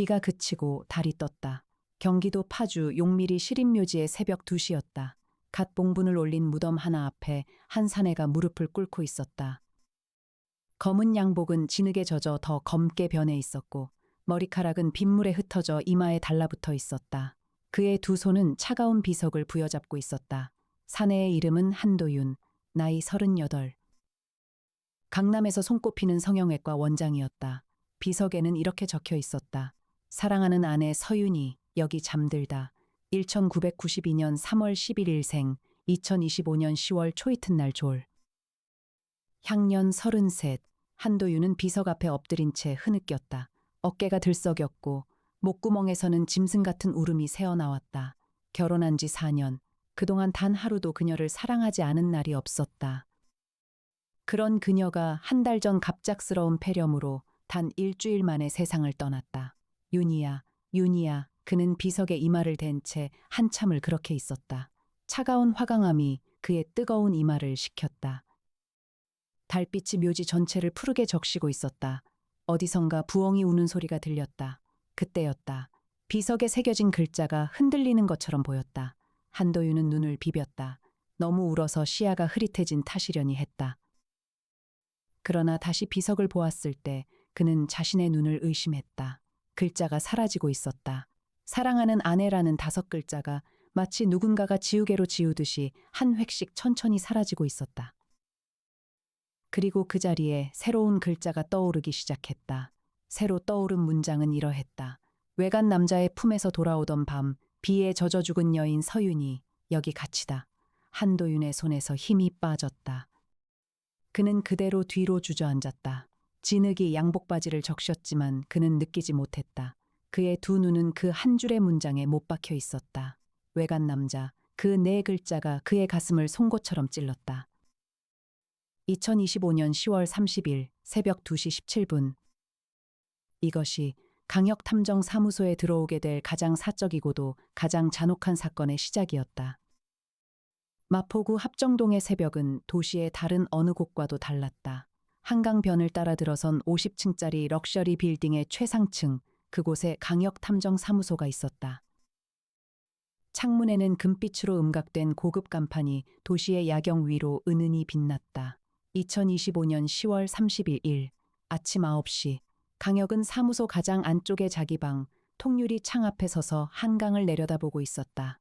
비가 그치고 달이 떴다. 경기도 파주 용미리 시립묘지의 새벽 2시였다. 갓 봉분을 올린 무덤 하나 앞에 한 사내가 무릎을 꿇고 있었다. 검은 양복은 진흙에 젖어 더 검게 변해 있었고 머리카락은 빗물에 흩어져 이마에 달라붙어 있었다. 그의 두 손은 차가운 비석을 부여잡고 있었다. 사내의 이름은 한도윤, 나이 38. 강남에서 손꼽히는 성형외과 원장이었다. 비석에는 이렇게 적혀 있었다. 사랑하는 아내 서윤이 여기 잠들다. 1992년 3월 11일생, 2025년 10월 초이튿날 졸. 향년 33, 한도윤은 비석 앞에 엎드린 채 흐느꼈다. 어깨가 들썩였고 목구멍에서는 짐승 같은 울음이 새어나왔다. 결혼한 지 4년, 그동안 단 하루도 그녀를 사랑하지 않은 날이 없었다. 그런 그녀가 한 달 전 갑작스러운 폐렴으로 단 일주일 만에 세상을 떠났다. 윤희야, 윤희야. 그는 비석에 이마를 댄 채 한참을 그렇게 있었다. 차가운 화강암이 그의 뜨거운 이마를 식혔다. 달빛이 묘지 전체를 푸르게 적시고 있었다. 어디선가 부엉이 우는 소리가 들렸다. 그때였다. 비석에 새겨진 글자가 흔들리는 것처럼 보였다. 한도윤은 눈을 비볐다. 너무 울어서 시야가 흐릿해진 탓이려니 했다. 그러나 다시 비석을 보았을 때 그는 자신의 눈을 의심했다. 글자가 사라지고 있었다. 사랑하는 아내라는 5글자가 마치 누군가가 지우개로 지우듯이 한 획씩 천천히 사라지고 있었다. 그리고 그 자리에 새로운 글자가 떠오르기 시작했다. 새로 떠오른 문장은 이러했다. 외간 남자의 품에서 돌아오던 밤, 비에 젖어 죽은 여인 서윤이 여기 갇히다. 한도윤의 손에서 힘이 빠졌다. 그는 그대로 뒤로 주저앉았다. 진흙이 양복바지를 적셨지만 그는 느끼지 못했다. 그의 두 눈은 그 한 줄의 문장에 못 박혀 있었다. 외간 남자, 그 4글자가 그의 가슴을 송곳처럼 찔렀다. 2025년 10월 30일 새벽 2시 17분. 이것이 강력탐정사무소에 들어오게 될 가장 사적이고도 가장 잔혹한 사건의 시작이었다. 마포구 합정동의 새벽은 도시의 다른 어느 곳과도 달랐다. 한강변을 따라 들어선 50층짜리 럭셔리 빌딩의 최상층, 그곳에 강력탐정사무소가 있었다. 창문에는 금빛으로 음각된 고급 간판이 도시의 야경 위로 은은히 빛났다. 2025년 10월 31일 아침 9시, 강혁은 사무소 가장 안쪽의 자기 방, 통유리 창 앞에 서서 한강을 내려다보고 있었다.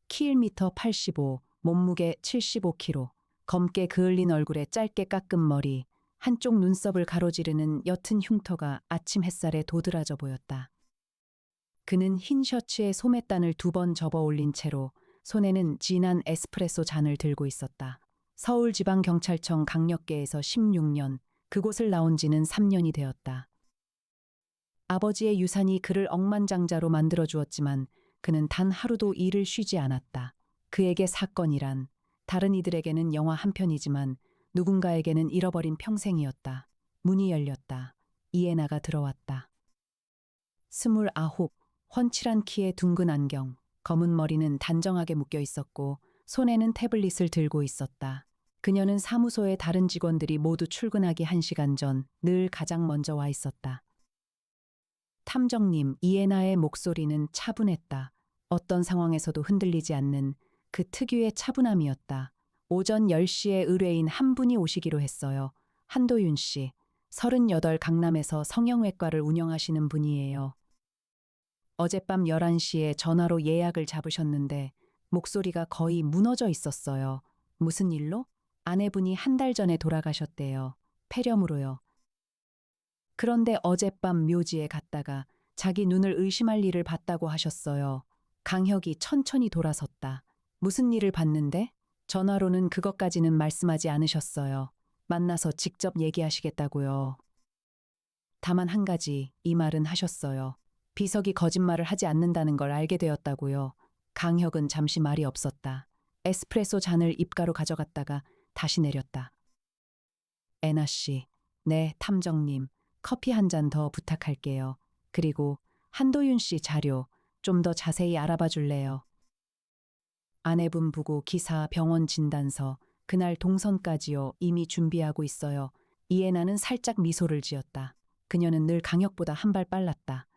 키 1m 85, 몸무게 75kg, 검게 그을린 얼굴에 짧게 깎은 머리, 한쪽 눈썹을 가로지르는 옅은 흉터가 아침 햇살에 도드라져 보였다. 그는 흰 셔츠에 소매단을 2번 접어 올린 채로 손에는 진한 에스프레소 잔을 들고 있었다. 서울지방경찰청 강력계에서 16년, 그곳을 나온 지는 3년이 되었다. 아버지의 유산이 그를 억만장자로 만들어 주었지만 그는 단 하루도 일을 쉬지 않았다. 그에게 사건이란 다른 이들에게는 영화 한 편이지만 누군가에게는 잃어버린 평생이었다. 문이 열렸다. 이에나가 들어왔다. 29, 훤칠한 키에 둥근 안경, 검은 머리는 단정하게 묶여 있었고 손에는 태블릿을 들고 있었다. 그녀는 사무소의 다른 직원들이 모두 출근하기 1시간 전 늘 가장 먼저 와 있었다. 탐정님, 이에나의 목소리는 차분했다. 어떤 상황에서도 흔들리지 않는 그 특유의 차분함이었다. 오전 10시에 의뢰인 한 분이 오시기로 했어요. 한도윤 씨, 38 강남에서 성형외과를 운영하시는 분이에요. 어젯밤 11시에 전화로 예약을 잡으셨는데 목소리가 거의 무너져 있었어요. 무슨 일로? 아내분이 한 달 전에 돌아가셨대요. 폐렴으로요. 그런데 어젯밤 묘지에 갔다가 자기 눈을 의심할 일을 봤다고 하셨어요. 강혁이 천천히 돌아섰다. 무슨 일을 봤는데? 전화로는 그것까지는 말씀하지 않으셨어요. 만나서 직접 얘기하시겠다고요. 다만 한 가지, 이 말은 하셨어요. 비석이 거짓말을 하지 않는다는 걸 알게 되었다고요. 강혁은 잠시 말이 없었다. 에스프레소 잔을 입가로 가져갔다가 다시 내렸다. 애나 씨, 네, 탐정님. 커피 한 잔 더 부탁할게요. 그리고 한도윤 씨 자료 좀 더 자세히 알아봐 줄래요? 아내분 부고 기사 병원 진단서 그날 동선까지요. 이미 준비하고 있어요. 이에나는 살짝 미소를 지었다. 그녀는 늘 강혁보다 한 발 빨랐다.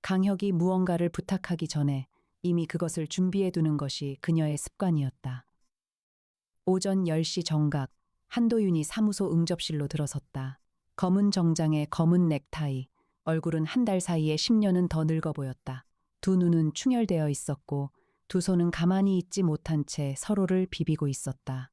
강혁이 무언가를 부탁하기 전에 이미 그것을 준비해 두는 것이 그녀의 습관이었다. 오전 10시 정각, 한도윤이 사무소 응접실로 들어섰다. 검은 정장에 검은 넥타이, 얼굴은 한 달 사이에 10년은 더 늙어 보였다. 두 눈은 충혈되어 있었고 두 손은 가만히 있지 못한 채 서로를 비비고 있었다.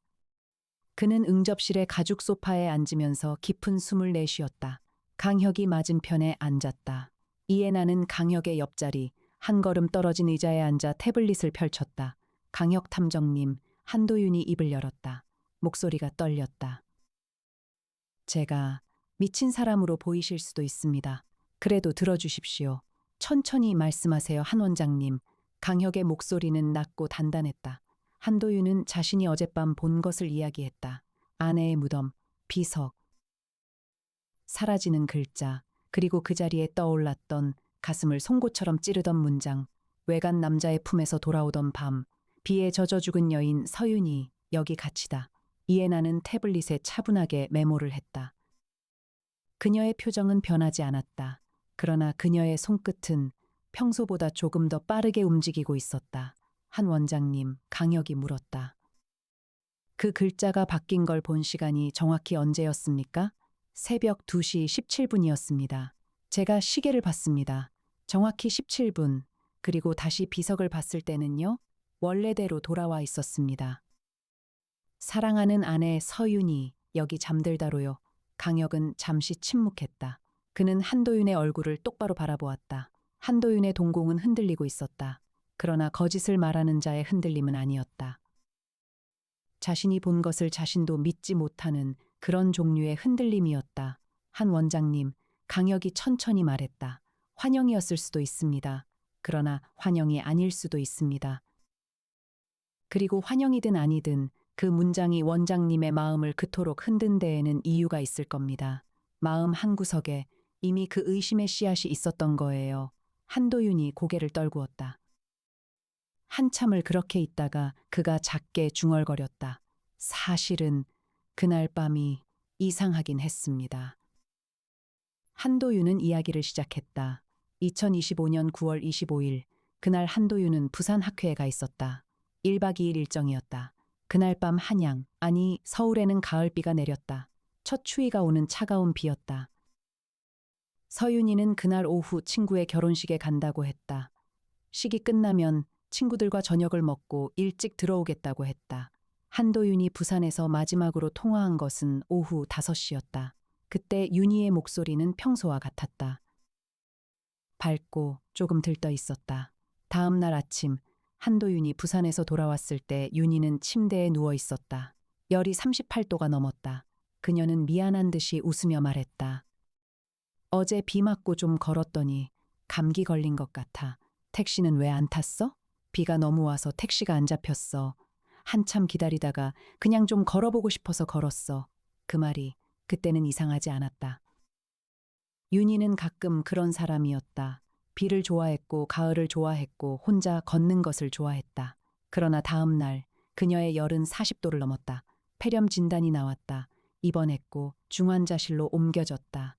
그는 응접실의 가죽 소파에 앉으면서 깊은 숨을 내쉬었다. 강혁이 맞은편에 앉았다. 이해나는 강혁의 옆자리, 한 걸음 떨어진 의자에 앉아 태블릿을 펼쳤다. 강혁 탐정님, 한도윤이 입을 열었다. 목소리가 떨렸다. 제가 미친 사람으로 보이실 수도 있습니다. 그래도 들어주십시오. 천천히 말씀하세요, 한 원장님. 강혁의 목소리는 낮고 단단했다. 한도윤은 자신이 어젯밤 본 것을 이야기했다. 아내의 무덤, 비석, 사라지는 글자, 그리고 그 자리에 떠올랐던 가슴을 송곳처럼 찌르던 문장, 외간 남자의 품에서 돌아오던 밤, 비에 젖어 죽은 여인 서윤이 여기 갇히다. 이해나는 태블릿에 차분하게 메모를 했다. 그녀의 표정은 변하지 않았다. 그러나 그녀의 손끝은 평소보다 조금 더 빠르게 움직이고 있었다. 한 원장님, 강혁이 물었다. 그 글자가 바뀐 걸 본 시간이 정확히 언제였습니까? 새벽 2시 17분이었습니다. 제가 시계를 봤습니다. 정확히 17분. 그리고 다시 비석을 봤을 때는요, 원래대로 돌아와 있었습니다. 사랑하는 아내 서윤이 여기 잠들다로요. 강혁은 잠시 침묵했다. 그는 한도윤의 얼굴을 똑바로 바라보았다. 한도윤의 동공은 흔들리고 있었다. 그러나 거짓을 말하는 자의 흔들림은 아니었다. 자신이 본 것을 자신도 믿지 못하는 그런 종류의 흔들림이었다. 한 원장님, 강혁이 천천히 말했다. 환영이었을 수도 있습니다. 그러나 환영이 아닐 수도 있습니다. 그리고 환영이든 아니든 그 문장이 원장님의 마음을 그토록 흔든 데에는 이유가 있을 겁니다. 마음 한구석에 이미 그 의심의 씨앗이 있었던 거예요. 한도윤이 고개를 떨구었다. 한참을 그렇게 있다가 그가 작게 중얼거렸다. 사실은 그날 밤이 이상하긴 했습니다. 한도윤은 이야기를 시작했다. 2025년 9월 25일, 그날 한도윤은 부산 학회에 가 있었다. 1박 2일 일정이었다. 그날 밤 한양, 아니 서울에는 가을비가 내렸다. 첫 추위가 오는 차가운 비였다. 서윤이는 그날 오후 친구의 결혼식에 간다고 했다. 식이 끝나면 친구들과 저녁을 먹고 일찍 들어오겠다고 했다. 한도윤이 부산에서 마지막으로 통화한 것은 오후 5시였다. 그때 윤희의 목소리는 평소와 같았다. 밝고 조금 들떠 있었다. 다음 날 아침, 한도윤이 부산에서 돌아왔을 때 윤희는 침대에 누워 있었다. 열이 38도가 넘었다. 그녀는 미안한 듯이 웃으며 말했다. 어제 비 맞고 좀 걸었더니 감기 걸린 것 같아. 택시는 왜 안 탔어? 비가 너무 와서 택시가 안 잡혔어. 한참 기다리다가 그냥 좀 걸어보고 싶어서 걸었어. 그 말이 그때는 이상하지 않았다. 윤희는 가끔 그런 사람이었다. 비를 좋아했고 가을을 좋아했고 혼자 걷는 것을 좋아했다. 그러나 다음 날 그녀의 열은 40도를 넘었다. 폐렴 진단이 나왔다. 입원했고 중환자실로 옮겨졌다.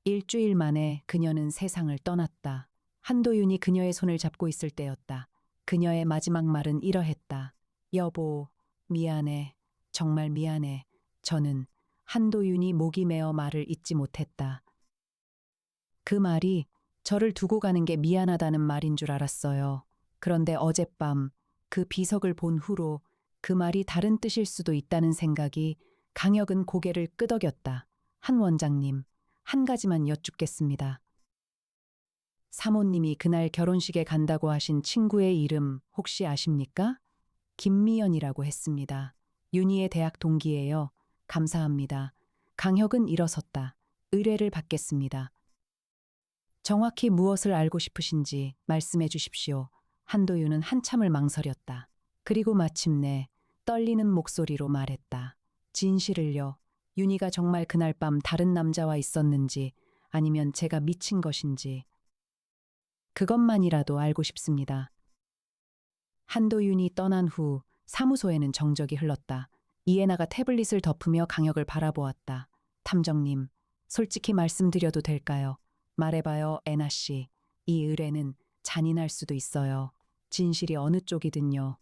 일주일 만에 그녀는 세상을 떠났다. 한도윤이 그녀의 손을 잡고 있을 때였다. 그녀의 마지막 말은 이러했다. 여보, 미안해. 정말 미안해. 저는 한도윤이 목이 메어 말을 잇지 못했다. 그 말이 저를 두고 가는 게 미안하다는 말인 줄 알았어요. 그런데 어젯밤 그 비석을 본 후로 그 말이 다른 뜻일 수도 있다는 생각이 강혁은 고개를 끄덕였다. 한 원장님, 한 가지만 여쭙겠습니다. 사모님이 그날 결혼식에 간다고 하신 친구의 이름 혹시 아십니까? 김미연이라고 했습니다. 윤희의 대학 동기예요. 감사합니다. 강혁은 일어섰다. 의뢰를 받겠습니다. 정확히 무엇을 알고 싶으신지 말씀해 주십시오. 한도윤은 한참을 망설였다. 그리고 마침내 떨리는 목소리로 말했다. 진실을요. 윤희가 정말 그날 밤 다른 남자와 있었는지 아니면 제가 미친 것인지 그것만이라도 알고 싶습니다. 한도윤이 떠난 후 사무소에는 정적이 흘렀다. 이해나가 태블릿을 덮으며 강혁을 바라보았다. 탐정님, 솔직히 말씀드려도 될까요? 말해봐요, 애나 씨. 이 의뢰는 잔인할 수도 있어요. 진실이 어느 쪽이든요.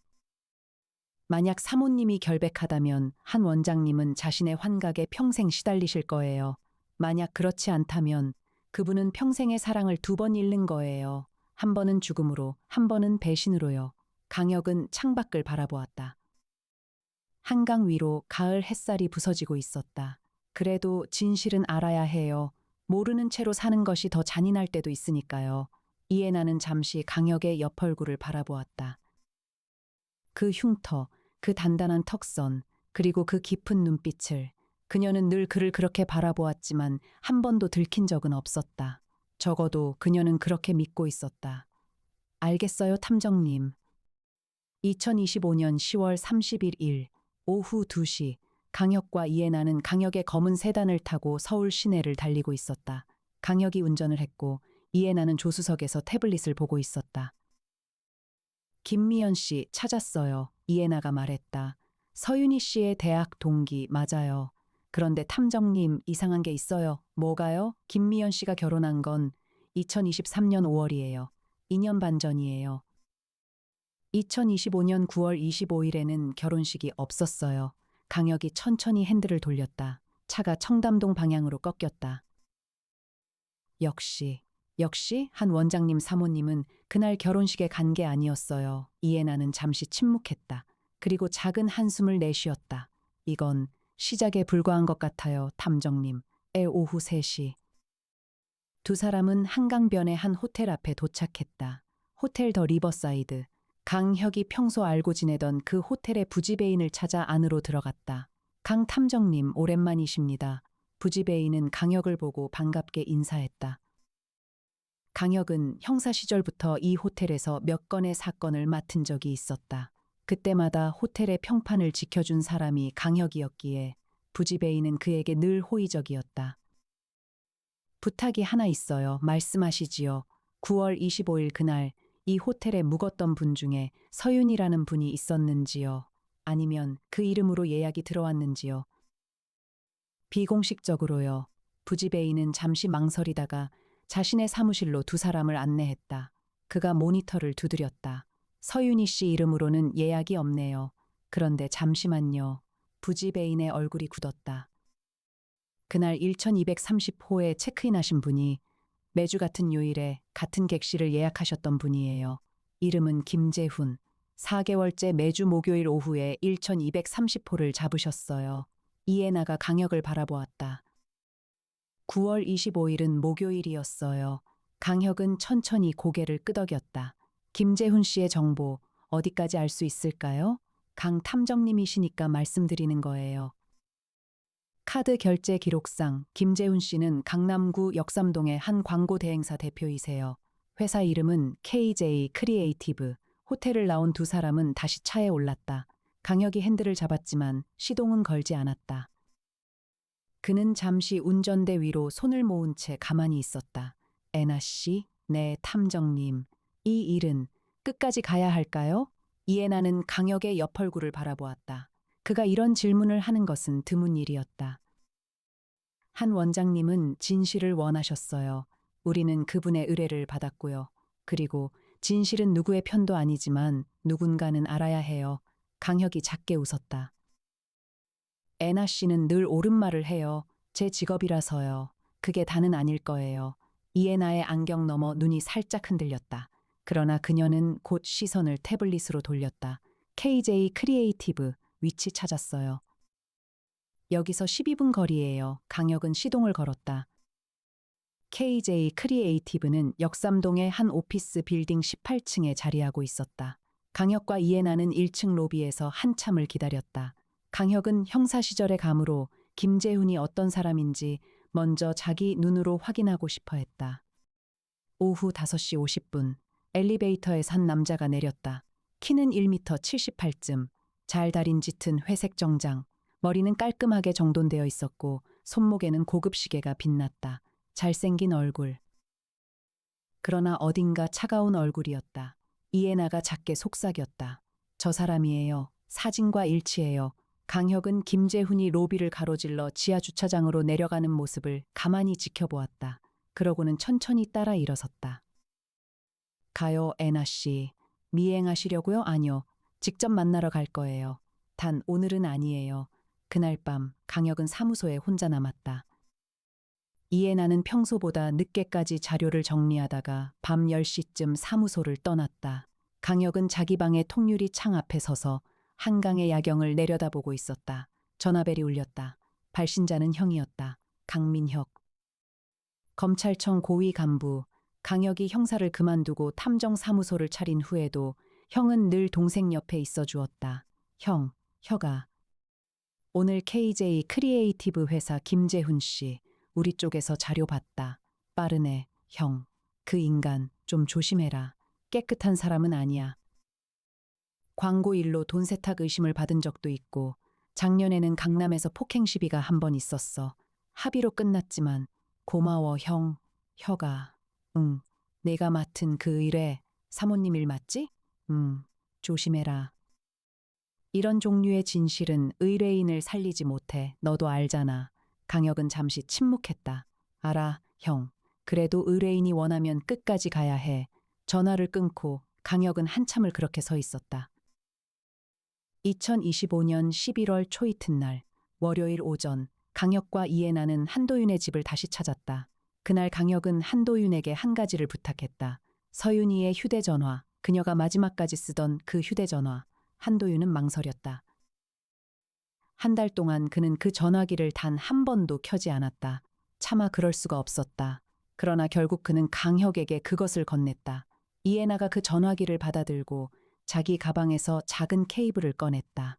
만약 사모님이 결백하다면 한 원장님은 자신의 환각에 평생 시달리실 거예요. 만약 그렇지 않다면 그분은 평생의 사랑을 두 번 잃는 거예요. 한 번은 죽음으로, 한 번은 배신으로요. 강혁은 창밖을 바라보았다. 한강 위로 가을 햇살이 부서지고 있었다. 그래도 진실은 알아야 해요. 모르는 채로 사는 것이 더 잔인할 때도 있으니까요. 이에 나는 잠시 강혁의 옆 얼굴을 바라보았다. 그 흉터, 그 단단한 턱선, 그리고 그 깊은 눈빛을 그녀는 늘 그를 그렇게 바라보았지만 한 번도 들킨 적은 없었다. 적어도 그녀는 그렇게 믿고 있었다. 알겠어요, 탐정님. 2025년 10월 31일 오후 2시 강혁과 이해나는 강혁의 검은 세단을 타고 서울 시내를 달리고 있었다. 강혁이 운전을 했고 이해나는 조수석에서 태블릿을 보고 있었다. 김미연 씨 찾았어요. 이해나가 말했다. 서윤희 씨의 대학 동기 맞아요. 그런데 탐정님 이상한 게 있어요. 뭐가요? 김미연 씨가 결혼한 건 2023년 5월이에요. 2년 반 전이에요. 2025년 9월 25일에는 결혼식이 없었어요. 강혁이 천천히 핸들을 돌렸다. 차가 청담동 방향으로 꺾였다. 역시 한 원장님 사모님은 그날 결혼식에 간 게 아니었어요. 이해나는 잠시 침묵했다. 그리고 작은 한숨을 내쉬었다. 이건 시작에 불과한 것 같아요, 탐정님. 오후 3시. 두 사람은 한강변의 한 호텔 앞에 도착했다. 호텔 더 리버사이드. 강혁이 평소 알고 지내던 그 호텔의 부지배인을 찾아 안으로 들어갔다. 강 탐정님 오랜만이십니다. 부지배인은 강혁을 보고 반갑게 인사했다. 강혁은 형사 시절부터 이 호텔에서 몇 건의 사건을 맡은 적이 있었다. 그때마다 호텔의 평판을 지켜준 사람이 강혁이었기에 부지배인은 그에게 늘 호의적이었다. 부탁이 하나 있어요. 말씀하시지요. 9월 25일 그날 이 호텔에 묵었던 분 중에 서윤이라는 분이 있었는지요? 아니면 그 이름으로 예약이 들어왔는지요? 비공식적으로요. 부지배인은 잠시 망설이다가 자신의 사무실로 두 사람을 안내했다. 그가 모니터를 두드렸다. 서윤희 씨 이름으로는 예약이 없네요. 그런데 잠시만요. 부지배인의 얼굴이 굳었다. 그날 1230호에 체크인하신 분이 매주 같은 요일에 같은 객실을 예약하셨던 분이에요. 이름은 김재훈. 4개월째 매주 목요일 오후에 1230호를 잡으셨어요. 이해나가 강혁을 바라보았다. 9월 25일은 목요일이었어요. 강혁은 천천히 고개를 끄덕였다. 김재훈 씨의 정보 어디까지 알 수 있을까요? 강 탐정님이시니까 말씀드리는 거예요. 카드 결제 기록상 김재훈 씨는 강남구 역삼동의 한 광고 대행사 대표이세요. 회사 이름은 KJ 크리에이티브. 호텔을 나온 두 사람은 다시 차에 올랐다. 강혁이 핸들을 잡았지만 시동은 걸지 않았다. 그는 잠시 운전대 위로 손을 모은 채 가만히 있었다. 애나 씨, 네, 탐정님. 이 일은 끝까지 가야 할까요? 이해나는 강혁의 옆 얼굴을 바라보았다. 그가 이런 질문을 하는 것은 드문 일이었다. 한 원장님은 진실을 원하셨어요. 우리는 그분의 의뢰를 받았고요. 그리고 진실은 누구의 편도 아니지만 누군가는 알아야 해요. 강혁이 작게 웃었다. 애나 씨는 늘 옳은 말을 해요. 제 직업이라서요. 그게 다는 아닐 거예요. 이애나의 안경 너머 눈이 살짝 흔들렸다. 그러나 그녀는 곧 시선을 태블릿으로 돌렸다. KJ 크리에이티브 위치 찾았어요. 여기서 12분 거리예요. 강혁은 시동을 걸었다. KJ 크리에이티브는 역삼동의 한 오피스 빌딩 18층에 자리하고 있었다. 강혁과 이해나는 1층 로비에서 한참을 기다렸다. 강혁은 형사 시절의 감으로 김재훈이 어떤 사람인지 먼저 자기 눈으로 확인하고 싶어 했다. 오후 5시 50분 엘리베이터에서 한 남자가 내렸다. 키는 1m 78쯤, 잘 다린 짙은 회색 정장, 머리는 깔끔하게 정돈되어 있었고 손목에는 고급 시계가 빛났다. 잘생긴 얼굴. 그러나 어딘가 차가운 얼굴이었다. 이해나가 작게 속삭였다. 저 사람이에요. 사진과 일치해요. 강혁은 김재훈이 로비를 가로질러 지하 주차장으로 내려가는 모습을 가만히 지켜보았다. 그러고는 천천히 따라 일어섰다. 가요, 애나 씨. 미행하시려고요? 아니요. 직접 만나러 갈 거예요. 단 오늘은 아니에요. 그날 밤 강혁은 사무소에 혼자 남았다. 이해나는 평소보다 늦게까지 자료를 정리하다가 밤 10시쯤 사무소를 떠났다. 강혁은 자기 방의 통유리 창 앞에 서서 한강의 야경을 내려다보고 있었다. 전화벨이 울렸다. 발신자는 형이었다. 강민혁. 검찰청 고위 간부. 강혁이 형사를 그만두고 탐정사무소를 차린 후에도 형은 늘 동생 옆에 있어 주었다. 형, 혀가. 오늘 KJ 크리에이티브 회사 김재훈 씨, 우리 쪽에서 자료 봤다. 빠르네, 형. 그 인간 좀 조심해라. 깨끗한 사람은 아니야. 광고 일로 돈 세탁 의심을 받은 적도 있고, 작년에는 강남에서 폭행 시비가 한 번 있었어. 합의로 끝났지만, 고마워, 형. 혀가. 응. 내가 맡은 그 일에 사모님 일 맞지? 조심해라. 이런 종류의 진실은 의뢰인을 살리지 못해. 너도 알잖아. 강혁은 잠시 침묵했다. 알아, 형. 그래도 의뢰인이 원하면 끝까지 가야 해. 전화를 끊고 강혁은 한참을 그렇게 서 있었다. 2025년 11월 초 이튿날 월요일 오전 강혁과 이해나는 한도윤의 집을 다시 찾았다. 그날 강혁은 한도윤에게 한 가지를 부탁했다. 서윤이의 휴대전화, 그녀가 마지막까지 쓰던 그 휴대전화. 한도윤은 망설였다. 한 달 동안 그는 그 전화기를 단 한 번도 켜지 않았다. 차마 그럴 수가 없었다. 그러나 결국 그는 강혁에게 그것을 건넸다. 이해나가 그 전화기를 받아들고 자기 가방에서 작은 케이블을 꺼냈다.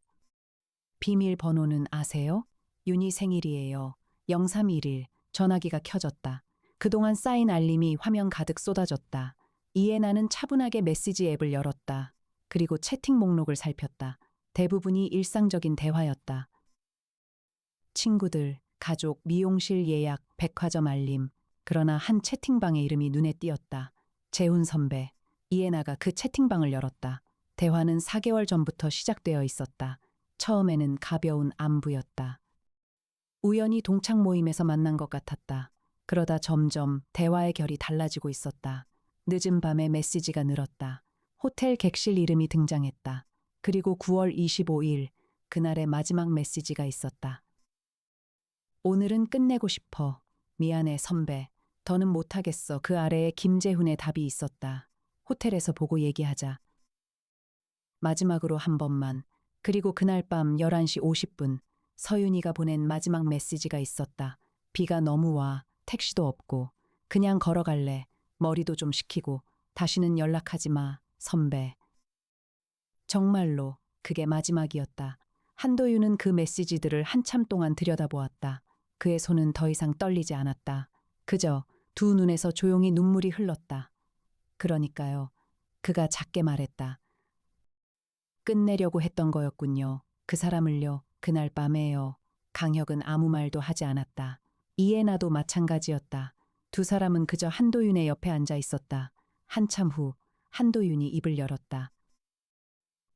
비밀번호는 아세요? 윤희 생일이에요. 0311. 전화기가 켜졌다. 그동안 쌓인 알림이 화면 가득 쏟아졌다. 이해나는 차분하게 메시지 앱을 열었다. 그리고 채팅 목록을 살폈다. 대부분이 일상적인 대화였다. 친구들, 가족, 미용실 예약, 백화점 알림. 그러나 한 채팅방의 이름이 눈에 띄었다. 재훈 선배. 이해나가 그 채팅방을 열었다. 대화는 4개월 전부터 시작되어 있었다. 처음에는 가벼운 안부였다. 우연히 동창 모임에서 만난 것 같았다. 그러다 점점 대화의 결이 달라지고 있었다. 늦은 밤에 메시지가 늘었다. 호텔 객실 이름이 등장했다. 그리고 9월 25일, 그날의 마지막 메시지가 있었다. 오늘은 끝내고 싶어. 미안해, 선배. 더는 못하겠어. 그 아래에 김재훈의 답이 있었다. 호텔에서 보고 얘기하자. 마지막으로 한 번만. 그리고 그날 밤 11시 50분, 서윤이가 보낸 마지막 메시지가 있었다. 비가 너무 와. 택시도 없고. 그냥 걸어갈래. 머리도 좀 식히고. 다시는 연락하지 마, 선배. 정말로 그게 마지막이었다. 한도윤은 그 메시지들을 한참 동안 들여다보았다. 그의 손은 더 이상 떨리지 않았다. 그저 두 눈에서 조용히 눈물이 흘렀다. 그러니까요. 그가 작게 말했다. 끝내려고 했던 거였군요. 그 사람을요. 그날 밤에요. 강혁은 아무 말도 하지 않았다. 이해나도 마찬가지였다. 두 사람은 그저 한도윤의 옆에 앉아 있었다. 한참 후 한도윤이 입을 열었다.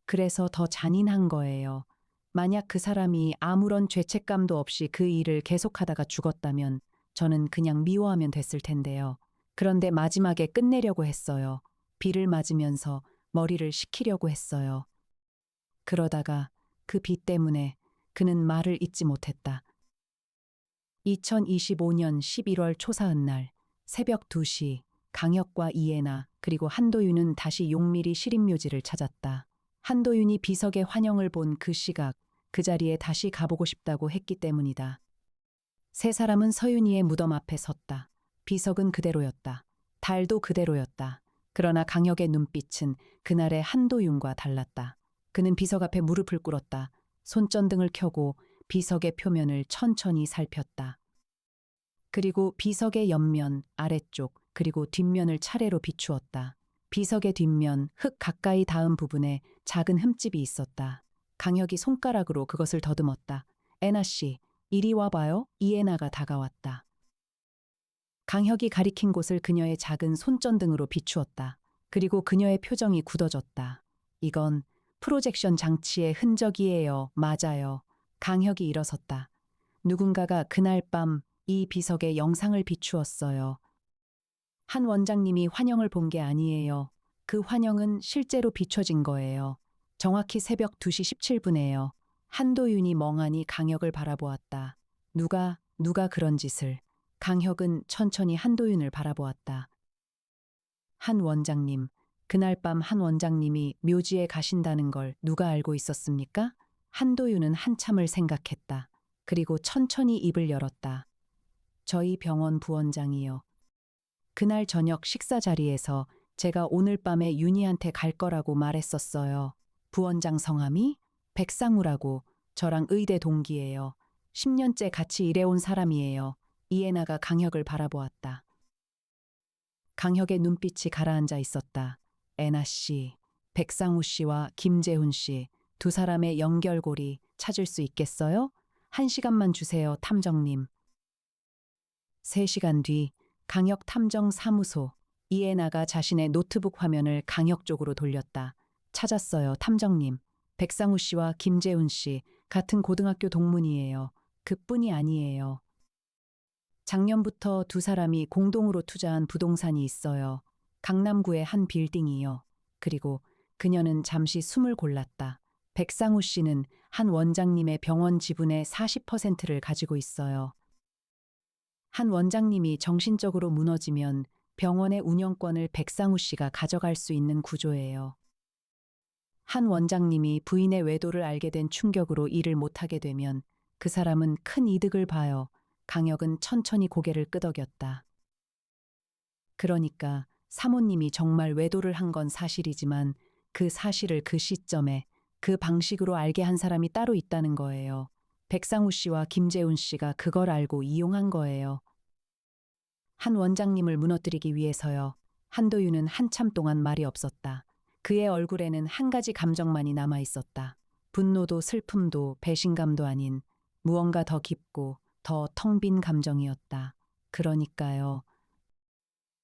그래서 더 잔인한 거예요. 만약 그 사람이 아무런 죄책감도 없이 그 일을 계속하다가 죽었다면 저는 그냥 미워하면 됐을 텐데요. 그런데 마지막에 끝내려고 했어요. 비를 맞으면서 머리를 식히려고 했어요. 그러다가 그 비 때문에 그는 말을 잇지 못했다. 2025년 11월 초사은 날 새벽 2시 강혁과 이해나 그리고 한도윤은 다시 용미리 시립묘지를 찾았다. 한도윤이 비석의 환영을 본 그 시각, 그 자리에 다시 가보고 싶다고 했기 때문이다. 세 사람은 서윤이의 무덤 앞에 섰다. 비석은 그대로였다. 달도 그대로였다. 그러나 강혁의 눈빛은 그날의 한도윤과 달랐다. 그는 비석 앞에 무릎을 꿇었다. 손전등을 켜고 비석의 표면을 천천히 살폈다. 그리고 비석의 옆면, 아래쪽, 그리고 뒷면을 차례로 비추었다. 비석의 뒷면, 흙 가까이 닿은 부분에 작은 흠집이 있었다. 강혁이 손가락으로 그것을 더듬었다. 애나 씨, 이리 와봐요. 이해나가 다가왔다. 강혁이 가리킨 곳을 그녀의 작은 손전등으로 비추었다. 그리고 그녀의 표정이 굳어졌다. 이건 프로젝션 장치의 흔적이에요. 맞아요. 강혁이 일어섰다. 누군가가 그날 밤 이 비석에 영상을 비추었어요. 한 원장님이 환영을 본 게 아니에요. 그 환영은 실제로 비춰진 거예요. 정확히 새벽 2시 17분에요. 한도윤이 멍하니 강혁을 바라보았다. 누가 그런 짓을. 강혁은 천천히 한도윤을 바라보았다. 한 원장님, 그날 밤 한 원장님이 묘지에 가신다는 걸 누가 알고 있었습니까? 한도윤은 한참을 생각했다. 그리고 천천히 입을 열었다. 저희 병원 부원장이요. 그날 저녁 식사 자리에서 제가 오늘 밤에 윤희한테 갈 거라고 말했었어요. 부원장 성함이 백상우라고, 저랑 의대 동기예요. 10년째 같이 일해온 사람이에요. 이해나가 강혁을 바라보았다. 강혁의 눈빛이 가라앉아 있었다. 애나 씨, 백상우 씨와 김재훈 씨, 두 사람의 연결고리 찾을 수 있겠어요? 1시간만 주세요, 탐정님. 3시간 뒤 강혁 탐정사무소. 이해나가 자신의 노트북 화면을 강혁 쪽으로 돌렸다. 찾았어요, 탐정님. 백상우 씨와 김재훈 씨, 같은 고등학교 동문이에요. 그뿐이 아니에요. 작년부터 두 사람이 공동으로 투자한 부동산이 있어요. 강남구의 한 빌딩이요. 그리고 그녀는 잠시 숨을 골랐다. 백상우 씨는 한 원장님의 병원 지분의 40%를 가지고 있어요. 한 원장님이 정신적으로 무너지면 병원의 운영권을 백상우 씨가 가져갈 수 있는 구조예요. 한 원장님이 부인의 외도를 알게 된 충격으로 일을 못하게 되면 그 사람은 큰 이득을 봐요. 강혁은 천천히 고개를 끄덕였다. 그러니까 사모님이 정말 외도를 한 건 사실이지만 그 사실을 그 시점에 그 방식으로 알게 한 사람이 따로 있다는 거예요. 백상우 씨와 김재훈 씨가 그걸 알고 이용한 거예요. 한 원장님을 무너뜨리기 위해서요. 한도윤은 한참 동안 말이 없었다. 그의 얼굴에는 한 가지 감정만이 남아 있었다. 분노도 슬픔도 배신감도 아닌 무언가 더 깊고 더 텅 빈 감정이었다. 그러니까요.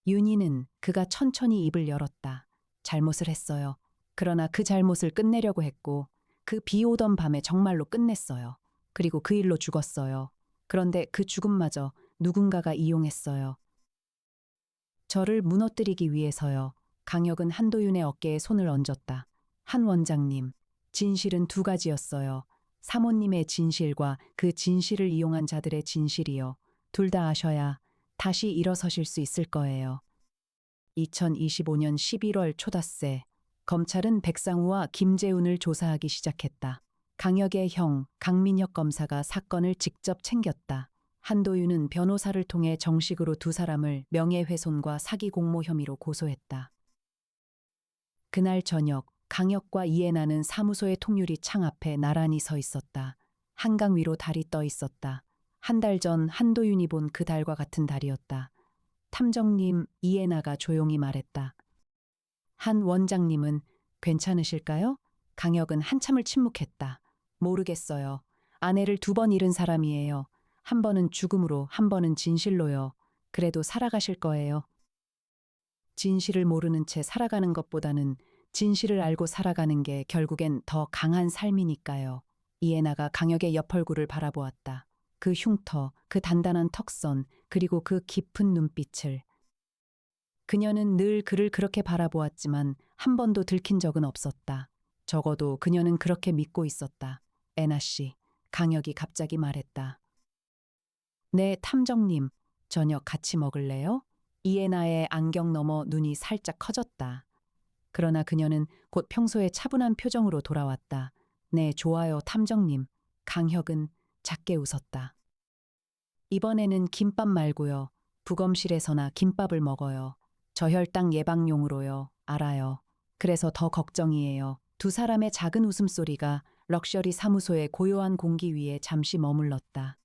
윤희는 그가 천천히 입을 열었다. 잘못을 했어요. 그러나 그 잘못을 끝내려고 했고 그 비 오던 밤에 정말로 끝냈어요. 그리고 그 일로 죽었어요. 그런데 그 죽음마저 누군가가 이용했어요. 저를 무너뜨리기 위해서요. 강혁은 한도윤의 어깨에 손을 얹었다. 한 원장님, 진실은 두 가지였어요. 사모님의 진실과 그 진실을 이용한 자들의 진실이요. 둘 다 아셔야 다시 일어서실 수 있을 거예요. 2025년 11월 초닷새, 검찰은 백상우와 김재훈을 조사하기 시작했다. 강혁의 형, 강민혁 검사가 사건을 직접 챙겼다. 한도윤은 변호사를 통해 정식으로 두 사람을 명예훼손과 사기 공모 혐의로 고소했다. 그날 저녁 강혁과 이해나는 사무소의 통유리 창 앞에 나란히 서 있었다. 한강 위로 달이 떠 있었다. 한 달 전 한도윤이 본 그 달과 같은 달이었다. 탐정님, 이해나가 조용히 말했다. 한 원장님은 괜찮으실까요? 강혁은 한참을 침묵했다. 모르겠어요. 아내를 2번 잃은 사람이에요. 한 번은 죽음으로, 한 번은 진실로요. 그래도 살아가실 거예요. 진실을 모르는 채 살아가는 것보다는 진실을 알고 살아가는 게 결국엔 더 강한 삶이니까요. 이해나가 강혁의 옆얼굴을 바라보았다. 그 흉터, 그 단단한 턱선, 그리고 그 깊은 눈빛을. 그녀는 늘 그를 그렇게 바라보았지만 한 번도 들킨 적은 없었다. 적어도 그녀는 그렇게 믿고 있었다. 애나 씨, 강혁이 갑자기 말했다. 네, 탐정님, 저녁 같이 먹을래요? 이에나의 안경 너머 눈이 살짝 커졌다. 그러나 그녀는 곧 평소의 차분한 표정으로 돌아왔다. 네, 좋아요, 탐정님. 강혁은 작게 웃었다. 이번에는 김밥 말고요. 부검실에서나 김밥을 먹어요. 저혈당 예방용으로요. 알아요. 그래서 더 걱정이에요. 두 사람의 작은 웃음소리가 럭셔리 사무소의 고요한 공기 위에 잠시 머물렀다.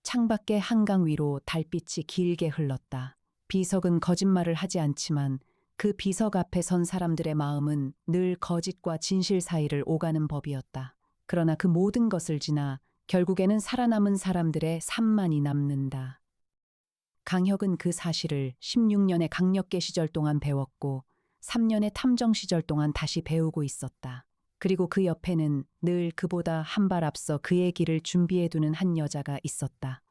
창밖의 한강 위로 달빛이 길게 흘렀다. 비석은 거짓말을 하지 않지만 그 비석 앞에 선 사람들의 마음은 늘 거짓과 진실 사이를 오가는 법이었다. 그러나 그 모든 것을 지나 결국에는 살아남은 사람들의 삶만이 남는다. 강혁은 그 사실을 16년의 강력계 시절 동안 배웠고 3년의 탐정 시절 동안 다시 배우고 있었다. 그리고 그 옆에는 늘 그보다 한 발 앞서 그의 길을 준비해두는 한 여자가 있었다.